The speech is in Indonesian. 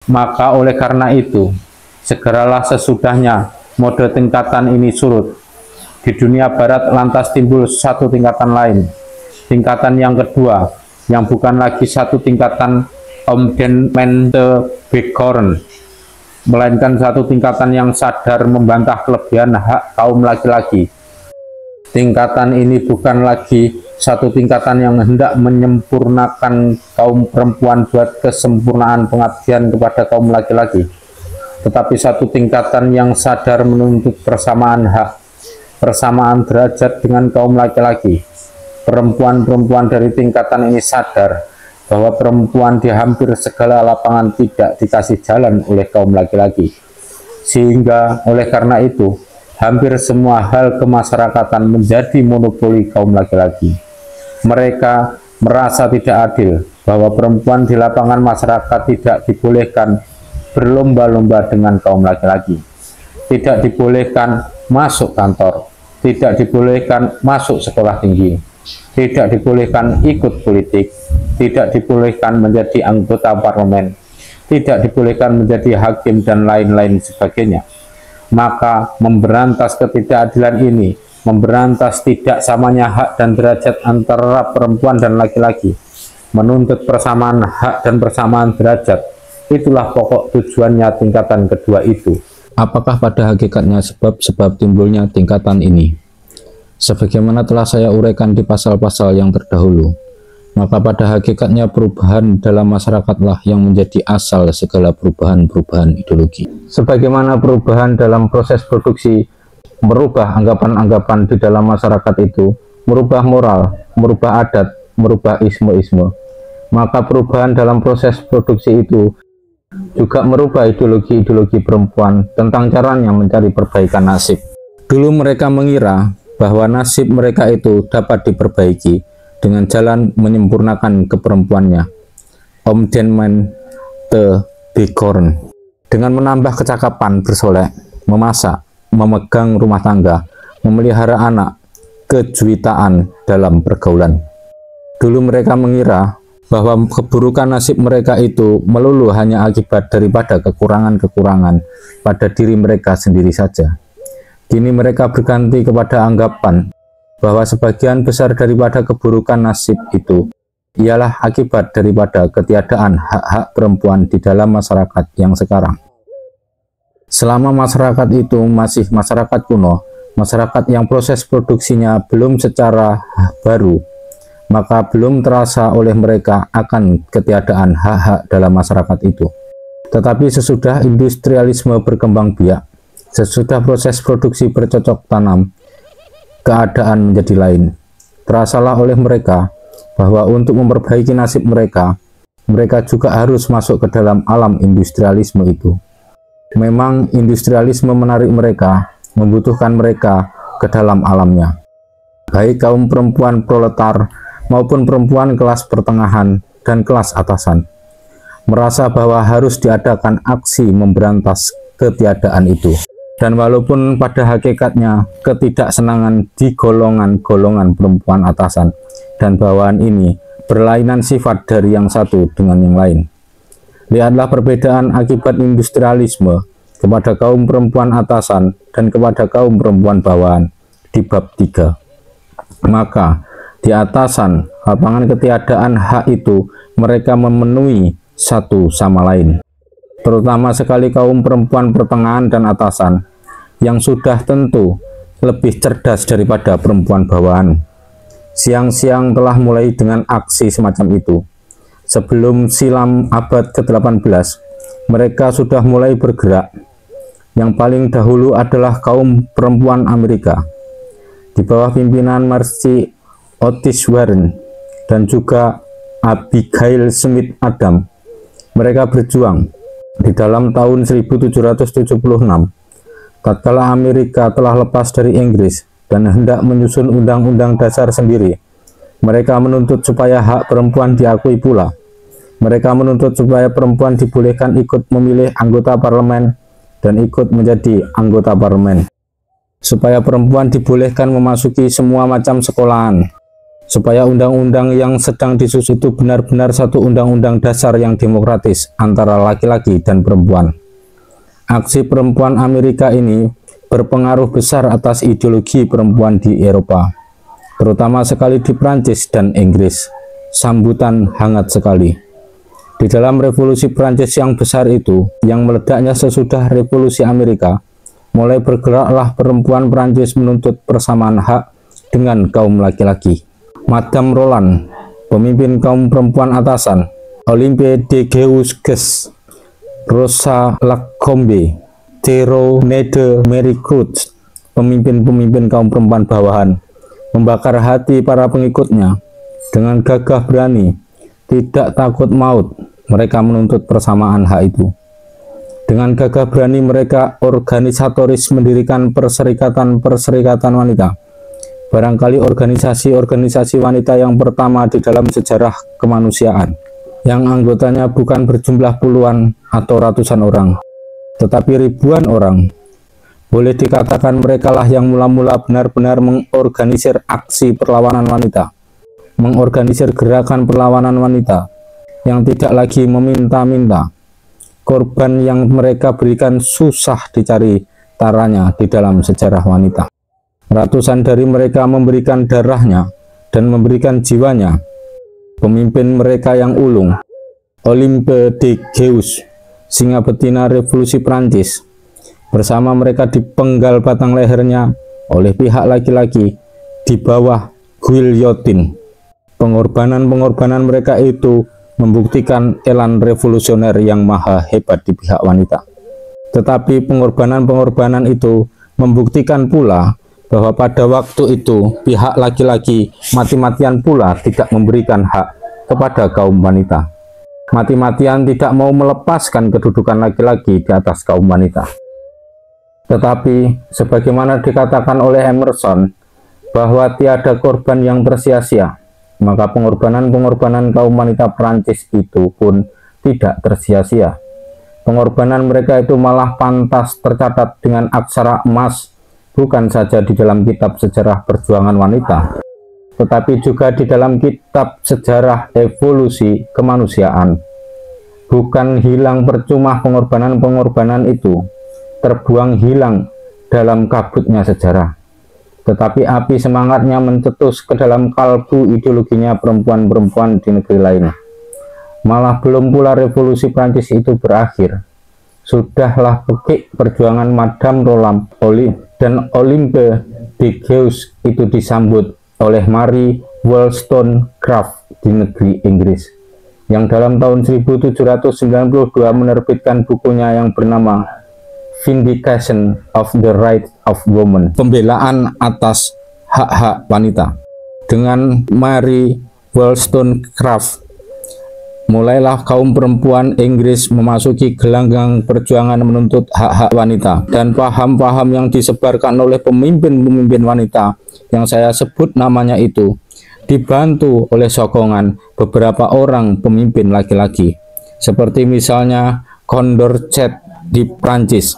Maka oleh karena itu, segeralah sesudahnya mode tingkatan ini surut. Di dunia barat lantas timbul satu tingkatan lain. Tingkatan yang kedua, yang bukan lagi satu tingkatan Omdentmentebegorn, melainkan satu tingkatan yang sadar membantah kelebihan hak kaum laki-laki. Tingkatan ini bukan lagi satu tingkatan yang hendak menyempurnakan kaum perempuan buat kesempurnaan pengabdian kepada kaum laki-laki, tetapi satu tingkatan yang sadar menuntut persamaan hak, persamaan derajat dengan kaum laki-laki. Perempuan-perempuan dari tingkatan ini sadar bahwa perempuan di hampir segala lapangan tidak dikasih jalan oleh kaum laki-laki, sehingga oleh karena itu hampir semua hal kemasyarakatan menjadi monopoli kaum laki-laki. Mereka merasa tidak adil bahwa perempuan di lapangan masyarakat tidak dibolehkan berlomba-lomba dengan kaum laki-laki, tidak dibolehkan masuk kantor, tidak dibolehkan masuk sekolah tinggi, tidak dibolehkan ikut politik, tidak dibolehkan menjadi anggota parlemen, tidak dibolehkan menjadi hakim, dan lain-lain sebagainya. Maka memberantas ketidakadilan ini, memberantas tidak samanya hak dan derajat antara perempuan dan laki-laki, menuntut persamaan hak dan persamaan derajat, itulah pokok tujuannya tingkatan kedua itu. Apakah pada hakikatnya sebab-sebab timbulnya tingkatan ini? Sebagaimana telah saya uraikan di pasal-pasal yang terdahulu, maka pada hakikatnya perubahan dalam masyarakatlah yang menjadi asal segala perubahan-perubahan ideologi. Sebagaimana perubahan dalam proses produksi merubah anggapan-anggapan di dalam masyarakat itu, merubah moral, merubah adat, merubah isme-isme, maka perubahan dalam proses produksi itu juga merubah ideologi-ideologi perempuan tentang caranya mencari perbaikan nasib. Dulu mereka mengira bahwa nasib mereka itu dapat diperbaiki dengan jalan menyempurnakan keperempuannya, Omdentmentebegorn, dengan menambah kecakapan bersolek, memasak, memegang rumah tangga, memelihara anak, kejuwitaan dalam pergaulan. Dulu mereka mengira bahwa keburukan nasib mereka itu melulu hanya akibat daripada kekurangan-kekurangan pada diri mereka sendiri saja. Kini mereka berganti kepada anggapan bahwa sebagian besar daripada keburukan nasib itu ialah akibat daripada ketiadaan hak-hak perempuan di dalam masyarakat yang sekarang. Selama masyarakat itu masih masyarakat kuno, masyarakat yang proses produksinya belum secara baru, maka belum terasa oleh mereka akan ketiadaan hak-hak dalam masyarakat itu. Tetapi sesudah industrialisme berkembang biak, sesudah proses produksi bercocok tanam, keadaan menjadi lain. Terasalah oleh mereka bahwa untuk memperbaiki nasib mereka, mereka juga harus masuk ke dalam alam industrialisme itu. Memang industrialisme menarik mereka, membutuhkan mereka ke dalam alamnya. Baik kaum perempuan proletar maupun perempuan kelas pertengahan dan kelas atasan merasa bahwa harus diadakan aksi memberantas ketiadaan itu. Dan walaupun pada hakikatnya ketidaksenangan di golongan-golongan perempuan atasan dan bawahan ini berlainan sifat dari yang satu dengan yang lain. Lihatlah perbedaan akibat industrialisme kepada kaum perempuan atasan dan kepada kaum perempuan bawahan di bab 3. Maka di atasan lapangan ketiadaan hak itu mereka memenuhi satu sama lain, terutama sekali kaum perempuan pertengahan dan atasan yang sudah tentu lebih cerdas daripada perempuan bawahan. Siang-siang telah mulai dengan aksi semacam itu. Sebelum silam abad ke-18 mereka sudah mulai bergerak. Yang paling dahulu adalah kaum perempuan Amerika di bawah pimpinan Mercy Otis Warren dan juga Abigail Smith Adam. Mereka berjuang di dalam tahun 1776 tatkala Amerika telah lepas dari Inggris dan hendak menyusun undang-undang dasar sendiri. Mereka menuntut supaya hak perempuan diakui pula. Mereka menuntut supaya perempuan dibolehkan ikut memilih anggota parlemen dan ikut menjadi anggota parlemen, supaya perempuan dibolehkan memasuki semua macam sekolahan, supaya undang-undang yang sedang disusun itu benar-benar satu undang-undang dasar yang demokratis antara laki-laki dan perempuan. Aksi perempuan Amerika ini berpengaruh besar atas ideologi perempuan di Eropa, terutama sekali di Prancis dan Inggris. Sambutan hangat sekali. Di dalam revolusi Prancis yang besar itu, yang meledaknya sesudah revolusi Amerika, mulai bergeraklah perempuan Prancis menuntut persamaan hak dengan kaum laki-laki. Madame Roland, pemimpin kaum perempuan atasan, Olympe de Gouges, Rosa Lacombe, Théroigne de Méricourt, pemimpin-pemimpin kaum perempuan bawahan, membakar hati para pengikutnya. Dengan gagah berani, tidak takut maut, mereka menuntut persamaan hak itu. Dengan gagah berani mereka organisatoris mendirikan perserikatan-perserikatan wanita. Barangkali organisasi-organisasi wanita yang pertama di dalam sejarah kemanusiaan, yang anggotanya bukan berjumlah puluhan atau ratusan orang, tetapi ribuan orang. Boleh dikatakan merekalah yang mula-mula benar-benar mengorganisir aksi perlawanan wanita, mengorganisir gerakan perlawanan wanita yang tidak lagi meminta-minta. Korban yang mereka berikan susah dicari taranya di dalam sejarah wanita. Ratusan dari mereka memberikan darahnya dan memberikan jiwanya. Pemimpin mereka yang ulung, Olympe de Gouges, singa betina revolusi Prancis, bersama mereka dipenggal batang lehernya oleh pihak laki-laki di bawah guillotine. Pengorbanan-pengorbanan mereka itu membuktikan elan revolusioner yang maha hebat di pihak wanita. Tetapi pengorbanan-pengorbanan itu membuktikan pula bahwa pada waktu itu pihak laki-laki mati-matian pula tidak memberikan hak kepada kaum wanita. Mati-matian tidak mau melepaskan kedudukan laki-laki di atas kaum wanita. Tetapi sebagaimana dikatakan oleh Emerson bahwa tiada korban yang bersia-sia, maka pengorbanan-pengorbanan kaum wanita Perancis itu pun tidak tersia-sia. Pengorbanan mereka itu malah pantas tercatat dengan aksara emas, bukan saja di dalam kitab sejarah perjuangan wanita, tetapi juga di dalam kitab sejarah evolusi kemanusiaan. Bukan hilang percuma pengorbanan-pengorbanan itu, terbuang hilang dalam kabutnya sejarah, tetapi api semangatnya mencetus ke dalam kalbu ideologinya perempuan-perempuan di negeri lain. Malah belum pula revolusi Prancis itu berakhir, sudahlah pekik perjuangan Madame Roland dan Olympe de Gouges itu disambut oleh Mary Wollstonecraft di negeri Inggris, yang dalam tahun 1792 menerbitkan bukunya yang bernama Vindication of the Rights of Women, pembelaan atas hak-hak wanita. Dengan Mary Wollstonecraft, mulailah kaum perempuan Inggris memasuki gelanggang perjuangan menuntut hak-hak wanita, dan paham-paham yang disebarkan oleh pemimpin-pemimpin wanita yang saya sebut namanya itu dibantu oleh sokongan beberapa orang pemimpin laki-laki, seperti misalnya Condorcet di Prancis,